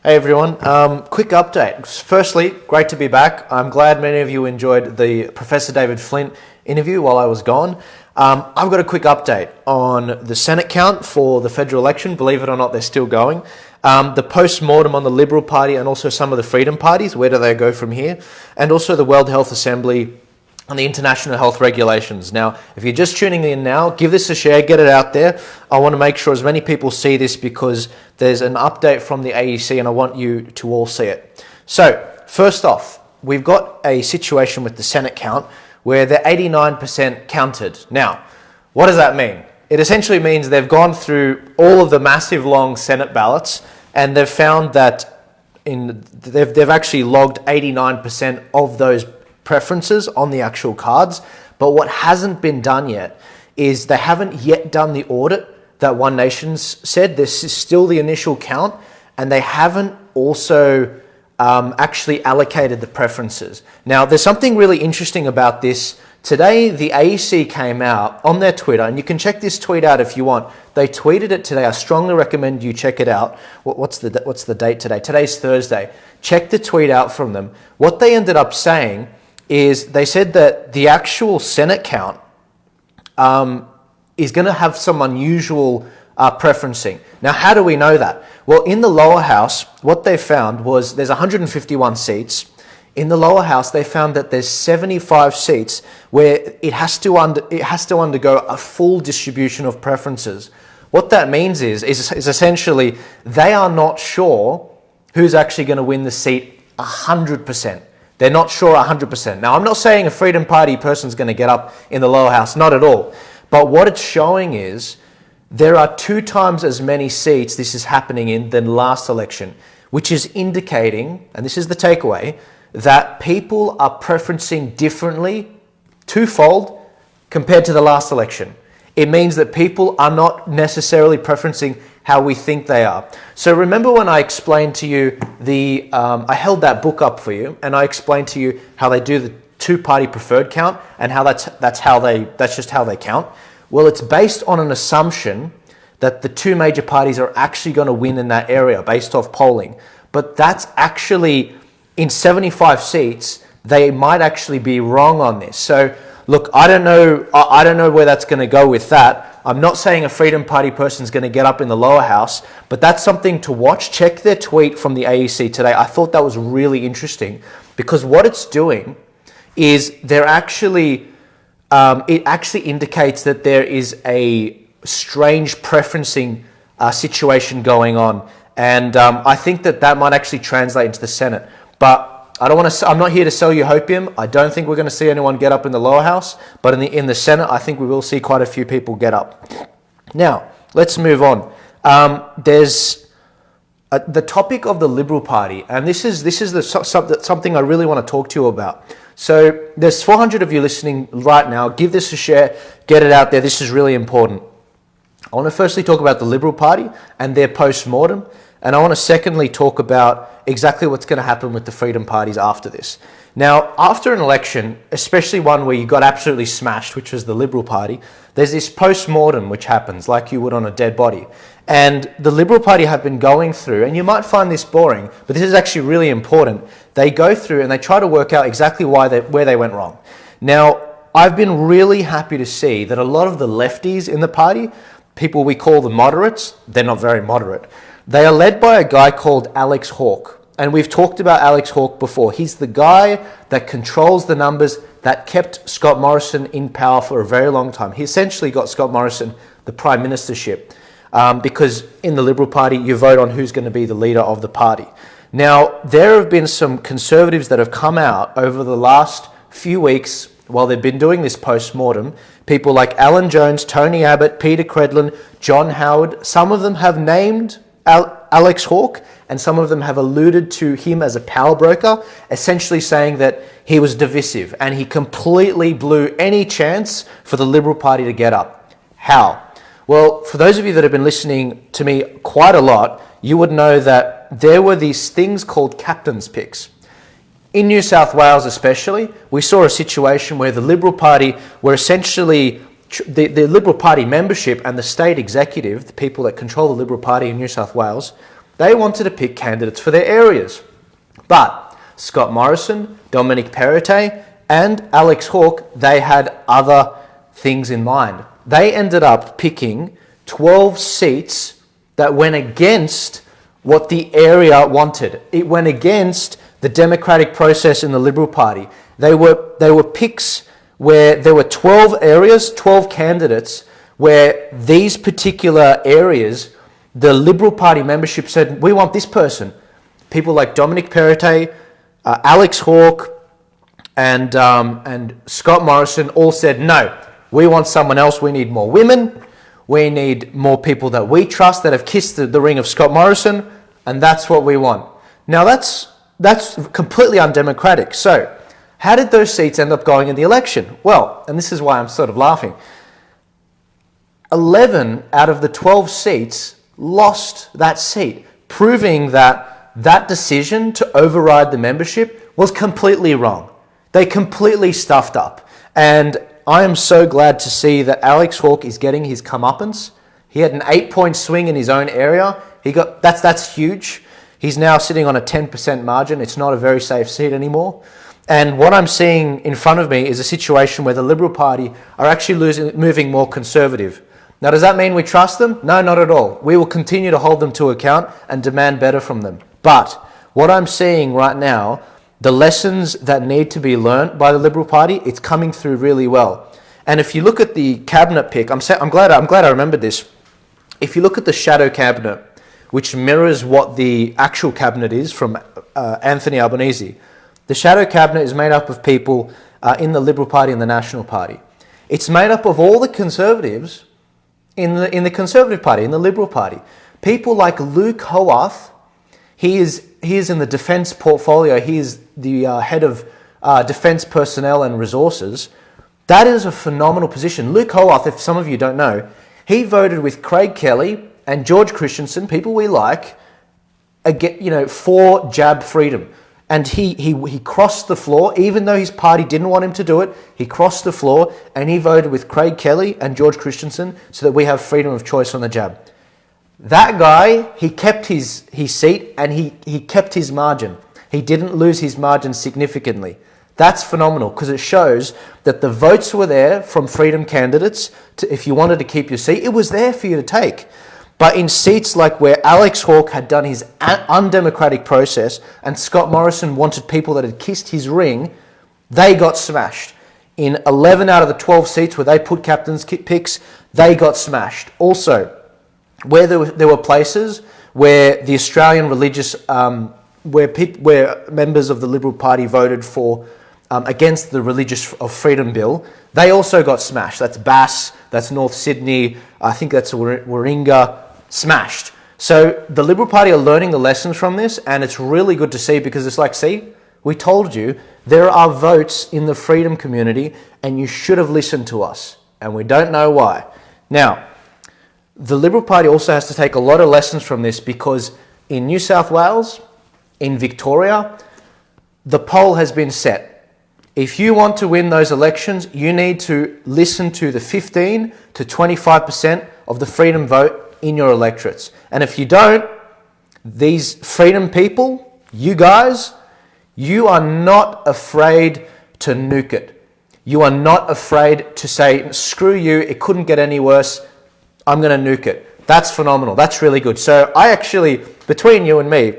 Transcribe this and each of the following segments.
Hey everyone, quick update. Firstly, great to be back. I'm glad many of you enjoyed the Professor David Flint interview while I was gone. I've got a quick update on the Senate count for the federal election. Believe it or not, they're still going. The post-mortem on the Liberal Party and also some of the Freedom parties, where do they go from here? And also the World Health Assembly and the international health regulations. Now, if you're just tuning in now, give this a share, get it out there. I want to make sure as many people see this because there's an update from the AEC and I want you to all see it. So, first off, we've got a situation with the Senate count where they're 89% counted. Now, what does that mean? It essentially means they've gone through all of the massive long Senate ballots and they've found that they've actually logged 89% of those preferences on the actual cards, but what hasn't been done yet is they haven't yet done the audit that One Nation's said. This is still the initial count, and they haven't also actually allocated the preferences. Now, there's something really interesting about this. Today, the AEC came out on their Twitter, and you can check this tweet out if you want. They tweeted it today. I strongly recommend you check it out. What's the date today? Today's Thursday. Check the tweet out from them. What they ended up saying is they said that the actual Senate count is going to have some unusual preferencing. Now, how do we know that? Well, in the lower house, what they found was there's 151 seats. In the lower house, they found that there's 75 seats where it has to undergo a full distribution of preferences. What that means is essentially they are not sure who's actually going to win the seat 100%. They're not sure 100%. Now, I'm not saying a Freedom Party person's going to get up in the lower house, not at all. But what it's showing is there are 2 times as many seats this is happening in than last election, which is indicating, and this is the takeaway, that people are preferencing differently, twofold, compared to the last election. It means that people are not necessarily preferencing how we think they are. So remember when I explained to you I held that book up for you and I explained to you how they do the 2-party preferred count and how that's just how they count. Well, it's based on an assumption that the 2 major parties are actually going to win in that area based off polling. But that's actually, in 75 seats, they might actually be wrong on this. So look, I don't know where that's going to go with that. I'm not saying a Freedom Party person is going to get up in the lower house, but that's something to watch. Check their tweet from the AEC today. I thought that was really interesting because what it's doing is it actually indicates that there is a strange preferencing situation going on. And I think that might actually translate into the Senate. But I'm not here to sell you hopium. I don't think we're going to see anyone get up in the lower house, but in the Senate, I think we will see quite a few people get up. Now, let's move on. There's the topic of the Liberal Party, and this is something I really want to talk to you about. So there's 400 of you listening right now. Give this a share. Get it out there. This is really important. I want to firstly talk about the Liberal Party and their post-mortem. And I want to secondly talk about exactly what's going to happen with the Freedom parties after this. Now, after an election, especially one where you got absolutely smashed, which was the Liberal Party, there's this post-mortem which happens like you would on a dead body. And the Liberal Party have been going through, and you might find this boring, but this is actually really important. They go through and they try to work out exactly where they went wrong. Now, I've been really happy to see that a lot of the lefties in the party, people we call the moderates, they're not very moderate. They are led by a guy called Alex Hawke. And we've talked about Alex Hawke before. He's the guy that controls the numbers that kept Scott Morrison in power for a very long time. He essentially got Scott Morrison the prime ministership because in the Liberal Party, you vote on who's going to be the leader of the party. Now, there have been some conservatives that have come out over the last few weeks while they've been doing this post-mortem. People like Alan Jones, Tony Abbott, Peter Credlin, John Howard. Some of them have named Alex Hawke, and some of them have alluded to him as a power broker, essentially saying that he was divisive and he completely blew any chance for the Liberal Party to get up. How? Well, for those of you that have been listening to me quite a lot, you would know that there were these things called captain's picks. In New South Wales especially, we saw a situation where the Liberal Party were essentially the Liberal Party membership and the state executive, the people that control the Liberal Party in New South Wales, They wanted to pick candidates for their areas. But Scott Morrison, Dominic Perrottet, and Alex Hawke, they had other things in mind. They ended up picking 12 seats that went against what the area wanted. It went against the democratic process in the Liberal Party. They were picks where there were 12 areas, 12 candidates, where these particular areas, the Liberal Party membership said, we want this person. People like Dominic Perrottet, Alex Hawke, and Scott Morrison all said, no, we want someone else. We need more women. We need more people that we trust that have kissed the ring of Scott Morrison, and that's what we want. Now, that's completely undemocratic. So, how did those seats end up going in the election? Well, and this is why I'm sort of laughing. 11 out of the 12 seats lost that seat, proving that that decision to override the membership was completely wrong. They completely stuffed up. And I am so glad to see that Alex Hawke is getting his comeuppance. He had an 8-point swing in his own area. That's huge. He's now sitting on a 10% margin. It's not a very safe seat anymore. And what I'm seeing in front of me is a situation where the Liberal Party are actually moving more conservative. Now, does that mean we trust them? No, not at all. We will continue to hold them to account and demand better from them. But what I'm seeing right now, the lessons that need to be learned by the Liberal Party, it's coming through really well. And if you look at the cabinet pick, I'm glad I remembered this. If you look at the shadow cabinet, which mirrors what the actual cabinet is from Anthony Albanese, the shadow cabinet is made up of people in the Liberal Party and the National Party. It's made up of all the Conservatives in the Conservative Party, in the Liberal Party. People like Luke Howarth, he is in the defence portfolio. He is the head of defence personnel and resources. That is a phenomenal position. Luke Howarth, if some of you don't know, he voted with Craig Kelly and George Christensen, people we like, for jab freedom. And he crossed the floor, even though his party didn't want him to do it. He crossed the floor and he voted with Craig Kelly and George Christensen so that we have freedom of choice on the jab. That guy, he kept his seat and he kept his margin. He didn't lose his margin significantly. That's phenomenal because it shows that the votes were there from freedom candidates. If you wanted to keep your seat, it was there for you to take. But in seats like where Alex Hawke had done his undemocratic process and Scott Morrison wanted people that had kissed his ring, they got smashed. In 11 out of the 12 seats where they put captain's picks, they got smashed. Also, where there were places where the Australian religious, where members of the Liberal Party voted for against the Religious of Freedom Bill, they also got smashed. That's Bass, that's North Sydney, I think that's Warringah, smashed. So the Liberal Party are learning the lessons from this, and it's really good to see because it's like, see, we told you there are votes in the freedom community and you should have listened to us, and we don't know why. Now, the Liberal Party also has to take a lot of lessons from this because in New South Wales, in Victoria, the poll has been set. If you want to win those elections, you need to listen to the 15 to 25% of the freedom vote in your electorates. And if you don't, these freedom people, you guys, you are not afraid to nuke it. You are not afraid to say, screw you, it couldn't get any worse, I'm going to nuke it. That's phenomenal. That's really good. So I actually, between you and me,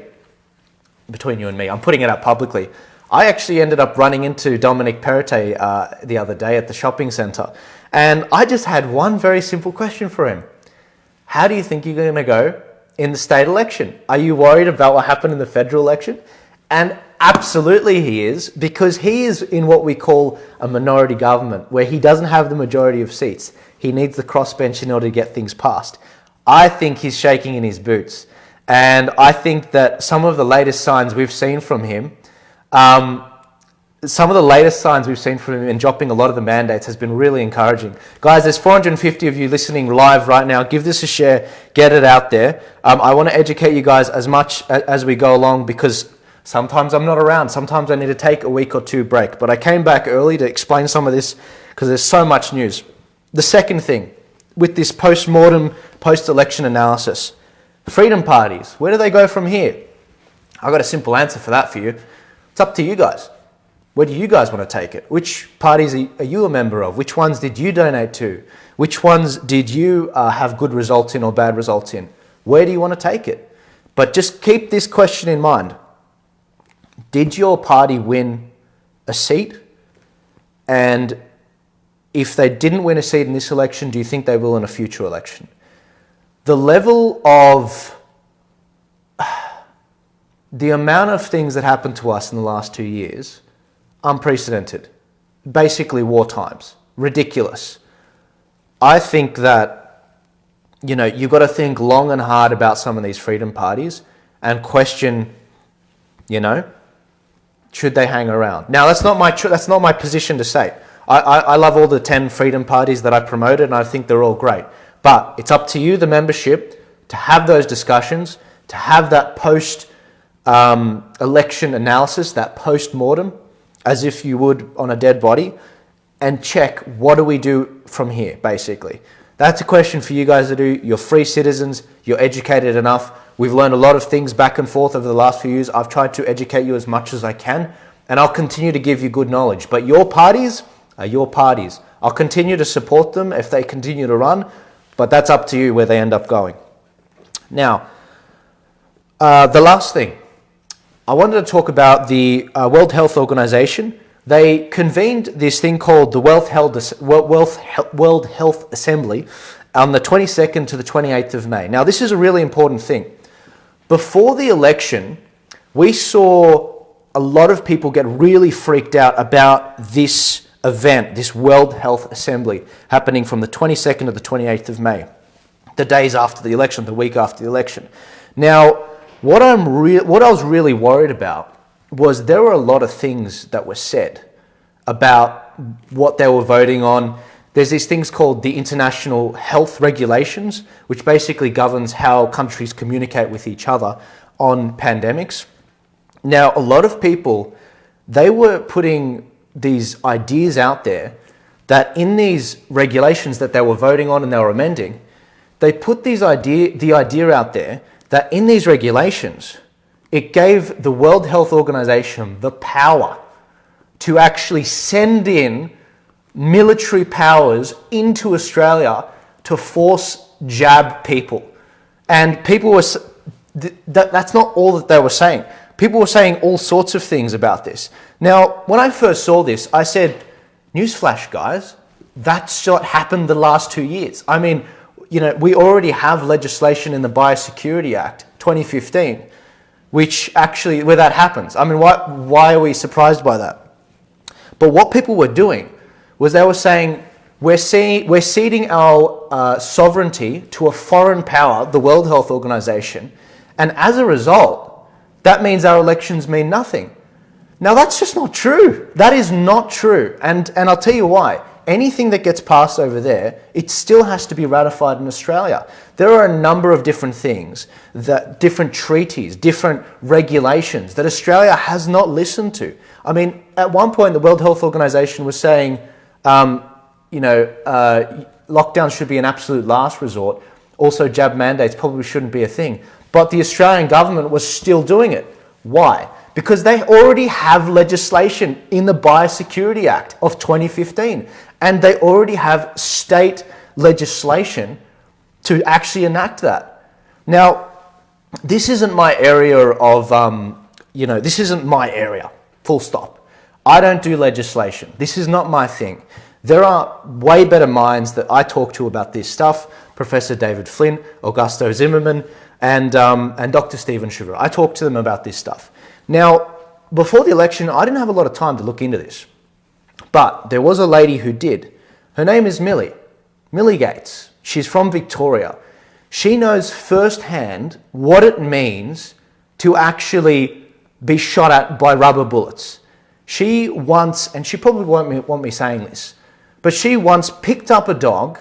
I'm putting it out publicly, I actually ended up running into Dominic Perrottet the other day at the shopping centre. And I just had one very simple question for him. How do you think you're going to go in the state election? Are you worried about what happened in the federal election? And absolutely he is, because he is in what we call a minority government, where he doesn't have the majority of seats. He needs the crossbench in order to get things passed. I think he's shaking in his boots. And I think that some of the latest signs we've seen from him, in dropping a lot of the mandates has been really encouraging. Guys, there's 450 of you listening live right now. Give this a share. Get it out there. I want to educate you guys as much as we go along because sometimes I'm not around. Sometimes I need to take a week or two break. But I came back early to explain some of this because there's so much news. The second thing, with this post-mortem, post-election analysis, Freedom parties, where do they go from here? I've got a simple answer for that for you. It's up to you guys. Where do you guys want to take it? Which parties are you a member of? Which ones did you donate to? Which ones did you have good results in or bad results in? Where do you want to take it? But just keep this question in mind. Did your party win a seat? And if they didn't win a seat in this election, do you think they will in a future election? The level of the amount of things that happened to us in the last 2 years, unprecedented. Basically war times. Ridiculous. I think that, you've got to think long and hard about some of these freedom parties and question, should they hang around? Now, that's not my position to say. I love all the 10 freedom parties that I promoted, and I think they're all great. But it's up to you, the membership, to have those discussions, to have that post-election analysis, that post-mortem, as if you would on a dead body, and check, what do we do from here, basically. That's a question for you guys to do. You're free citizens. You're educated enough. We've learned a lot of things back and forth over the last few years. I've tried to educate you as much as I can, and I'll continue to give you good knowledge. But your parties are your parties. I'll continue to support them if they continue to run, but that's up to you where they end up going. Now, the last thing. I wanted to talk about the World Health Organization. They convened this thing called the World Health Assembly on the 22nd to the 28th of May. Now, this is a really important thing. Before the election, we saw a lot of people get really freaked out about this event, this World Health Assembly, happening from the 22nd to the 28th of May, the days after the election, the week after the election. Now, what I was really worried about was there were a lot of things that were said about what they were voting on. There's these things called the International Health Regulations, which basically governs how countries communicate with each other on pandemics. Now, a lot of people, they were putting these ideas out there that in these regulations that they were voting on and they were amending, they put the idea out there that in these regulations, it gave the World Health Organization the power to actually send in military powers into Australia to force jab people. And people were, that's not all that they were saying. People were saying all sorts of things about this. Now, when I first saw this, I said, newsflash, guys, that's what happened the last 2 years. I mean, we already have legislation in the Biosecurity Act, 2015, which actually, where that happens. I mean, why are we surprised by that? But what people were doing was they were saying, we're ceding our sovereignty to a foreign power, the World Health Organization, and as a result, that means our elections mean nothing. Now, that's just not true. That is not true. And I'll tell you why. Anything that gets passed over there, it still has to be ratified in Australia. There are a number of different things, different treaties, different regulations that Australia has not listened to. I mean, at one point, the World Health Organization was saying, lockdown should be an absolute last resort. Also, jab mandates probably shouldn't be a thing. But the Australian government was still doing it. Why? Because they already have legislation in the Biosecurity Act of 2015. And they already have state legislation to actually enact that. Now, this isn't my area of, this isn't my area, full stop. I don't do legislation. This is not my thing. There are way better minds that I talk to about this stuff. Professor David Flynn, Augusto Zimmerman, and Dr. Stephen Shiver. I talk to them about this stuff. Now, before the election, I didn't have a lot of time to look into this. But there was a lady who did. Her name is Millie Gates. She's from Victoria. She knows firsthand what it means to actually be shot at by rubber bullets. She once, and she probably won't want me saying this, but she once picked up a dog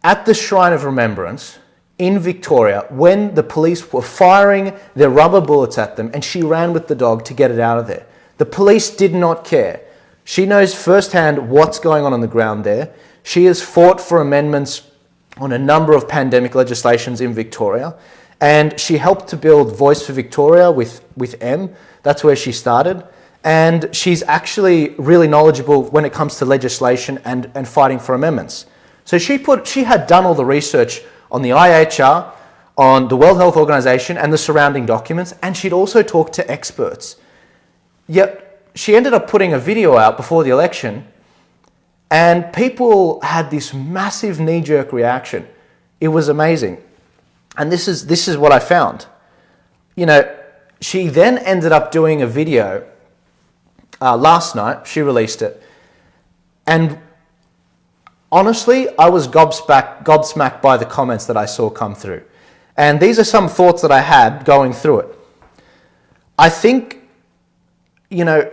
at the Shrine of Remembrance in Victoria when the police were firing their rubber bullets at them, and she ran with the dog to get it out of there. The police did not care. She knows firsthand what's going on the ground there. She has fought for amendments on a number of pandemic legislations in Victoria. And she helped to build Voice for Victoria with M. That's where she started. And she's actually really knowledgeable when it comes to legislation and fighting for amendments. So she had done all the research on the IHR, on the World Health Organization and the surrounding documents, and she'd also talked to experts. Yet she ended up putting a video out before the election, and people had this massive knee-jerk reaction. It was amazing. And this is what I found. You know, she then ended up doing a video last night. She released it. And honestly, I was gobsmacked by the comments that I saw come through. And these are some thoughts that I had going through it. I think, you know,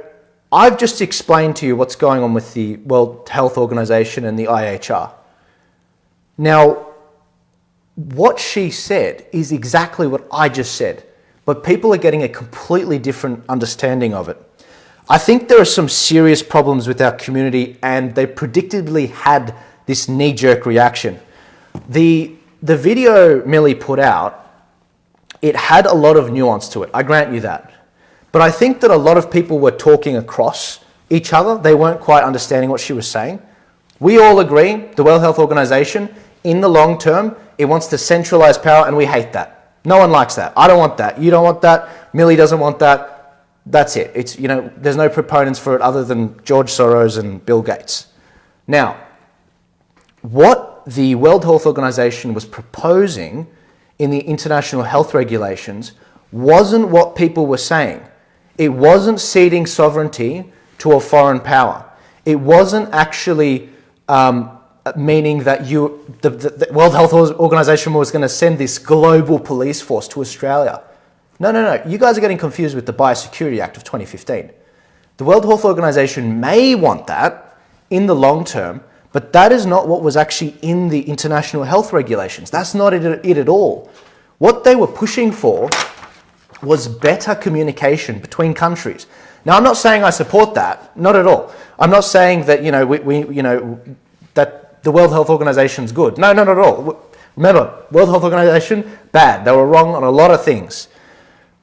I've just explained to you what's going on with the World Health Organization and the IHR. Now, what she said is exactly what I just said, but people are getting a completely different understanding of it. I think there are some serious problems with our community, and they predictably had this knee-jerk reaction. The video Millie put out, it had a lot of nuance to it, I grant you that. But I think that a lot of people were talking across each other. They weren't quite understanding what she was saying. We all agree, the World Health Organization, in the long term, it wants to centralize power, and we hate that. No one likes that. I don't want that. You don't want that. Millie doesn't want that. That's it. It's, you know, there's no proponents for it other than George Soros and Bill Gates. Now, what the World Health Organization was proposing in the international health regulations wasn't what people were saying. It wasn't ceding sovereignty to a foreign power. It wasn't actually meaning that the World Health Organization was going to send this global police force to Australia. No. You guys are getting confused with the Biosecurity Act of 2015. The World Health Organization may want that in the long term, but that is not what was actually in the international health regulations. That's not it at all. What they were pushing for was better communication between countries. Now, I'm not saying I support that, not at all. I'm not saying that, you know, that the World Health Organization's good. No, not at all. Remember, World Health Organization, bad. They were wrong on a lot of things.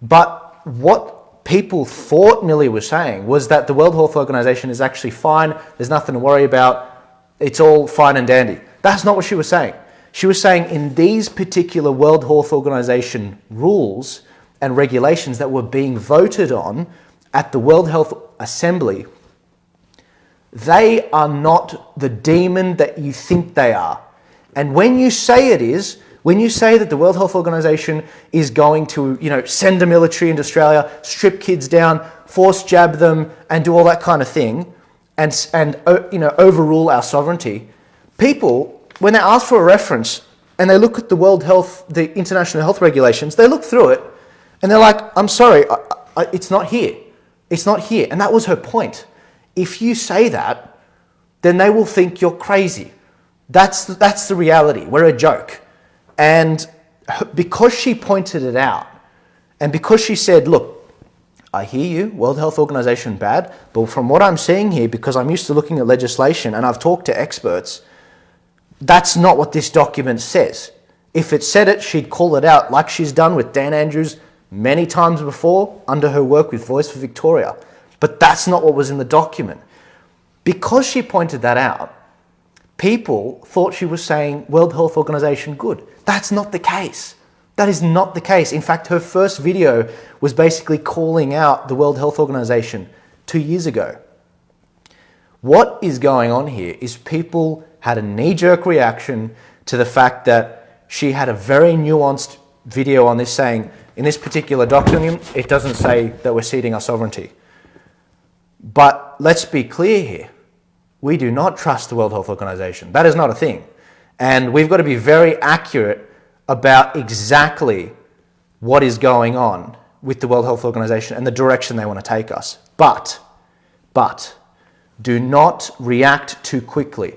But what people thought Millie was saying was that the World Health Organization is actually fine. There's nothing to worry about. It's all fine and dandy. That's not what she was saying. She was saying in these particular World Health Organization rules and regulations that were being voted on at the World Health Assembly, they are not the demon that you think they are. And when you say it is, when you say that the World Health Organization is going to, you know, send a military into Australia, strip kids down, force jab them, and do all that kind of thing, and you know, overrule our sovereignty, people, when they ask for a reference and they look at the international health regulations, they look through it and they're like, I'm sorry, it's not here. It's not here. And that was her point. If you say that, then they will think you're crazy. That's the reality. We're a joke. And because she pointed it out, and because she said, look, I hear you, World Health Organization bad, but from what I'm seeing here, because I'm used to looking at legislation and I've talked to experts, that's not what this document says. If it said it, she'd call it out like she's done with Dan Andrews many times before under her work with Voice for Victoria. But that's not what was in the document. Because she pointed that out, people thought she was saying World Health Organization good. That's not the case. That is not the case. In fact, her first video was basically calling out the World Health Organization 2 years ago. What is going on here is people had a knee-jerk reaction to the fact that she had a very nuanced video on this saying, in this particular document, it doesn't say that we're ceding our sovereignty. But let's be clear here. We do not trust the World Health Organization. That is not a thing. And we've got to be very accurate about exactly what is going on with the World Health Organization and the direction they want to take us. But, do not react too quickly.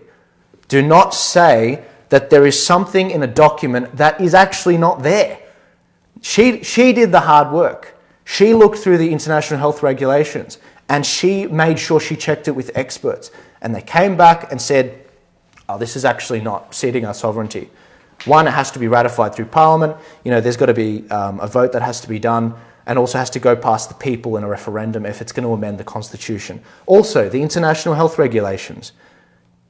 Do not say that there is something in a document that is actually not there. She did the hard work. She looked through the international health regulations and she made sure she checked it with experts. And they came back and said, oh, this is actually not ceding our sovereignty. One, it has to be ratified through Parliament. There's got to be a vote that has to be done, and also has to go past the people in a referendum if it's going to amend the Constitution. Also, the international health regulations,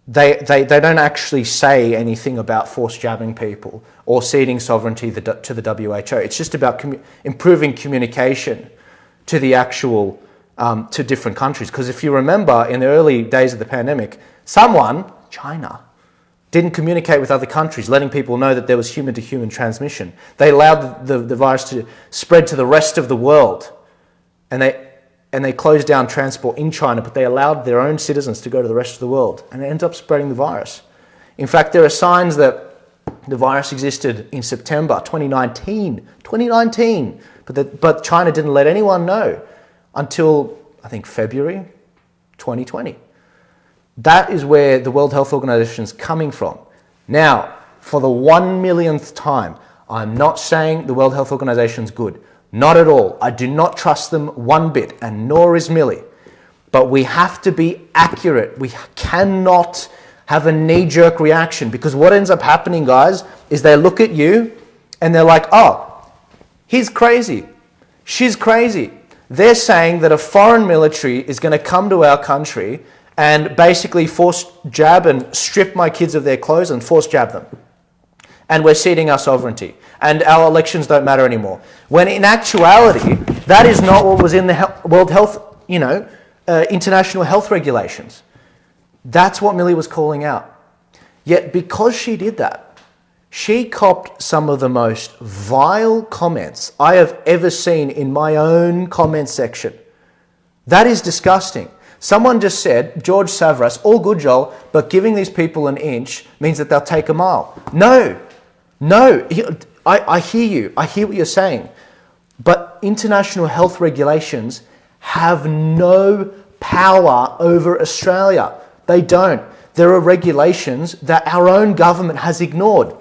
they don't actually say anything about forced jabbing people or ceding sovereignty to the WHO. It's just about improving communication to the actual, to different countries. Because if you remember, in the early days of the pandemic, China, didn't communicate with other countries, letting people know that there was human-to-human transmission. They allowed the virus to spread to the rest of the world, and they closed down transport in China, but they allowed their own citizens to go to the rest of the world, and it ended up spreading the virus. In fact, there are signs that the virus existed in September 2019, but China didn't let anyone know until, I think, February 2020. That is where the World Health Organization is coming from. Now, for the 1 millionth time, I'm not saying the World Health Organization is good. Not at all. I do not trust them one bit, and nor is Millie. But we have to be accurate. We cannot have a knee-jerk reaction, because what ends up happening, guys, is they look at you and they're like, oh, he's crazy. She's crazy. They're saying that a foreign military is going to come to our country and basically force jab and strip my kids of their clothes and force jab them. And we're ceding our sovereignty. And our elections don't matter anymore. When in actuality, that is not what was in the World Health, international health regulations. That's what Millie was calling out. Yet because she did that, she copped some of the most vile comments I have ever seen in my own comment section. That is disgusting. Someone just said, George Savras, all good, Joel, but giving these people an inch means that they'll take a mile. No, I hear you. I hear what you're saying. But international health regulations have no power over Australia. They don't. There are regulations that our own government has ignored.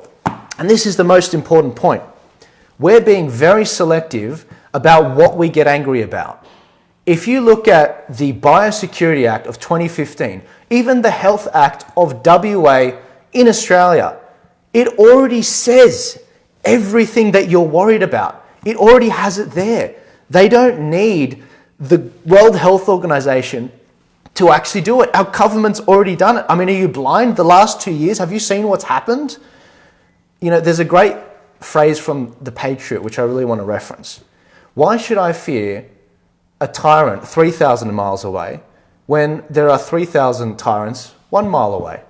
And this is the most important point. We're being very selective about what we get angry about. If you look at the Biosecurity Act of 2015, even the Health Act of WA in Australia, it already says everything that you're worried about. It already has it there. They don't need the World Health Organization to actually do it. Our government's already done it. I mean, are you blind? The last 2 years, have you seen what's happened? There's a great phrase from The Patriot, which I really want to reference. Why should I fear a tyrant 3,000 miles away when there are 3,000 tyrants 1 mile away?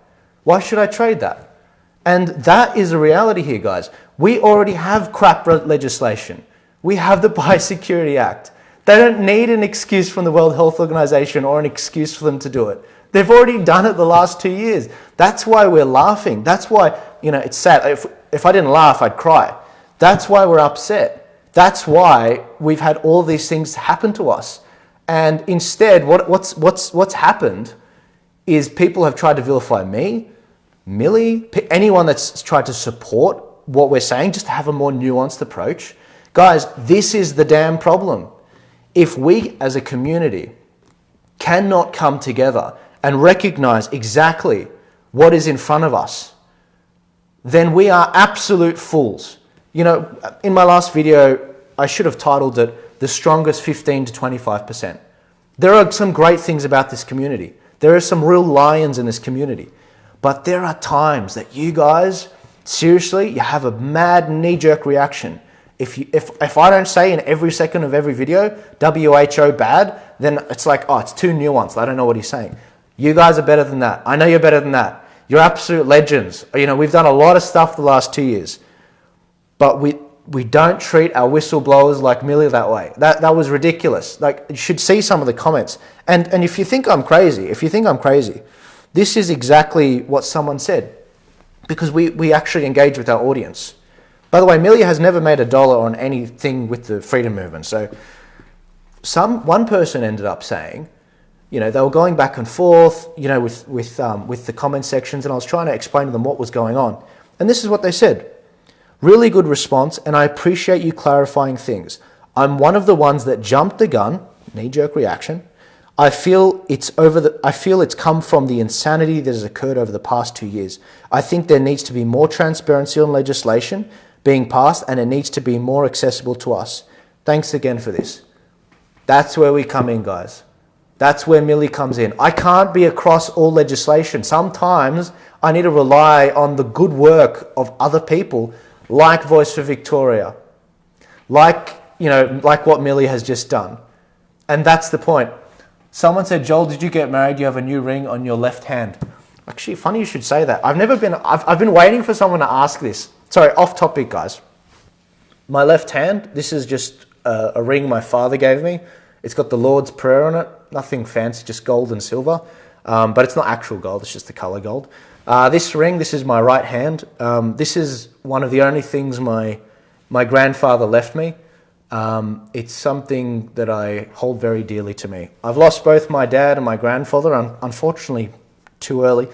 Why should I trade that? And that is a reality here, guys. We already have crap legislation. We have the Biosecurity Act. They don't need an excuse from the World Health Organization or an excuse for them to do it. They've already done it the last 2 years. That's why we're laughing. That's why, it's sad. If I didn't laugh, I'd cry. That's why we're upset. That's why we've had all these things happen to us. And instead, what's happened is people have tried to vilify me, Millie, anyone that's tried to support what we're saying, just to have a more nuanced approach. Guys, this is the damn problem. If we as a community cannot come together and recognize exactly what is in front of us, then we are absolute fools. In my last video, I should have titled it, The Strongest 15 to 25%. There are some great things about this community. There are some real lions in this community. But there are times that you guys, seriously, you have a mad knee-jerk reaction. If I don't say in every second of every video, WHO bad, then it's like, oh, it's too nuanced. I don't know what he's saying. You guys are better than that. I know you're better than that. You're absolute legends. We've done a lot of stuff the last 2 years. But we don't treat our whistleblowers like Millie that way. That was ridiculous. Like, you should see some of the comments. And if you think I'm crazy, this is exactly what someone said. Because we actually engage with our audience. By the way, Millie has never made $1 on anything with the freedom movement. So one person ended up saying, they were going back and forth, with the comment sections, and I was trying to explain to them what was going on. And this is what they said. Really good response, and I appreciate you clarifying things. I'm one of the ones that jumped the gun, knee-jerk reaction. I feel it's come from the insanity that has occurred over the past 2 years. I think there needs to be more transparency on legislation being passed, and it needs to be more accessible to us. Thanks again for this. That's where we come in, guys. That's where Millie comes in. I can't be across all legislation. Sometimes I need to rely on the good work of other people, like Voice for Victoria, like what Millie has just done. And that's the point. Someone said, Joel, did you get married? You have a new ring on your left hand. Actually, funny you should say that. I've been waiting for someone to ask this. Sorry, off topic, guys. My left hand, this is just a ring my father gave me. It's got the Lord's Prayer on it. Nothing fancy, just gold and silver. But it's not actual gold, it's just the color gold. This ring, this is my right hand. This is one of the only things my grandfather left me. It's something that I hold very dearly to me. I've lost both my dad and my grandfather, unfortunately too early.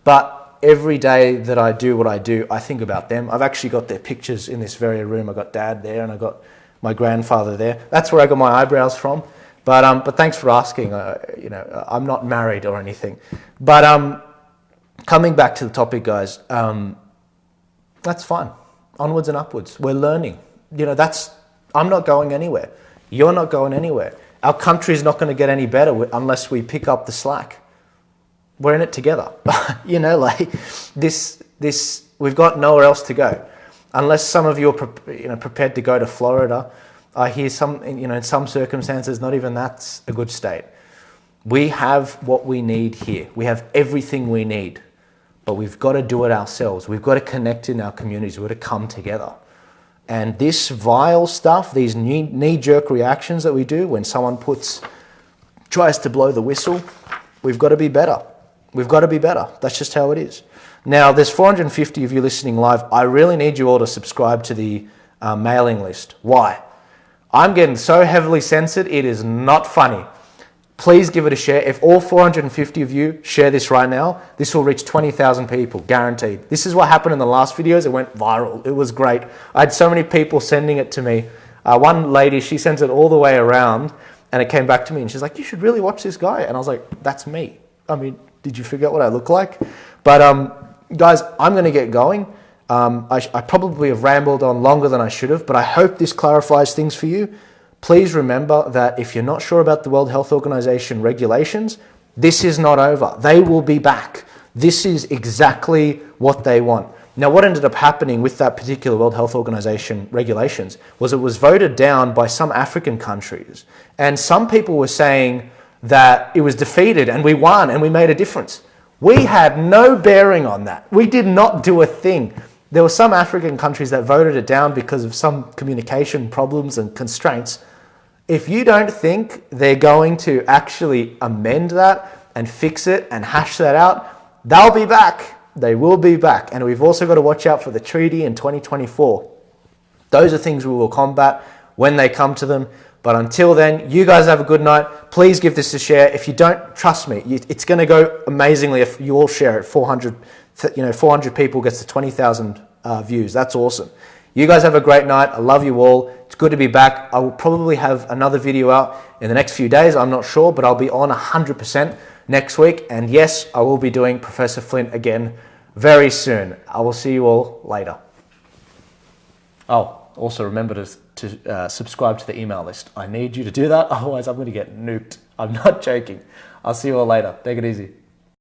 But every day that I do what I do, I think about them. I've actually got their pictures in this very room. I got Dad there and I got my grandfather there. That's where I got my eyebrows from. But thanks for asking. I'm not married or anything. But coming back to the topic, guys, that's fine. Onwards and upwards. We're learning. I'm not going anywhere. You're not going anywhere. Our country is not going to get any better unless we pick up the slack. We're in it together. This we've got nowhere else to go. Unless some of you are prepared to go to Florida. I hear in some circumstances, not even that's a good state. We have what we need here. We have everything we need, but we've got to do it ourselves. We've got to connect in our communities. We've got to come together. And this vile stuff, these knee-jerk reactions that we do when someone tries to blow the whistle, we've got to be better. We've got to be better. That's just how it is. Now, there's 450 of you listening live. I really need you all to subscribe to the mailing list. Why? I'm getting so heavily censored, it is not funny. Please give it a share. If all 450 of you share this right now, this will reach 20,000 people, guaranteed. This is what happened in the last videos. It went viral. It was great. I had so many people sending it to me. One lady, she sends it all the way around, and it came back to me, and she's like, you should really watch this guy. And I was like, that's me. I mean, did you forget what I look like? But guys, I'm going to get going. I probably have rambled on longer than I should have, but I hope this clarifies things for you. Please remember that if you're not sure about the World Health Organization regulations, this is not over. They will be back. This is exactly what they want. Now, what ended up happening with that particular World Health Organization regulations was it was voted down by some African countries. And some people were saying that it was defeated and we won and we made a difference. We had no bearing on that. We did not do a thing. There were some African countries that voted it down because of some communication problems and constraints. If you don't think they're going to actually amend that and fix it and hash that out, they'll be back. They will be back. And we've also got to watch out for the treaty in 2024. Those are things we will combat when they come to them. But until then, you guys have a good night. Please give this a share. If you don't, trust me, it's going to go amazingly if you all share it. 400 people gets to 20,000 views. That's awesome. You guys have a great night. I love you all. It's good to be back. I will probably have another video out in the next few days. I'm not sure, but I'll be on 100% next week. And yes, I will be doing Professor Flint again very soon. I will see you all later. Oh, also remember to subscribe to the email list. I need you to do that. Otherwise, I'm going to get nuked. I'm not joking. I'll see you all later. Take it easy.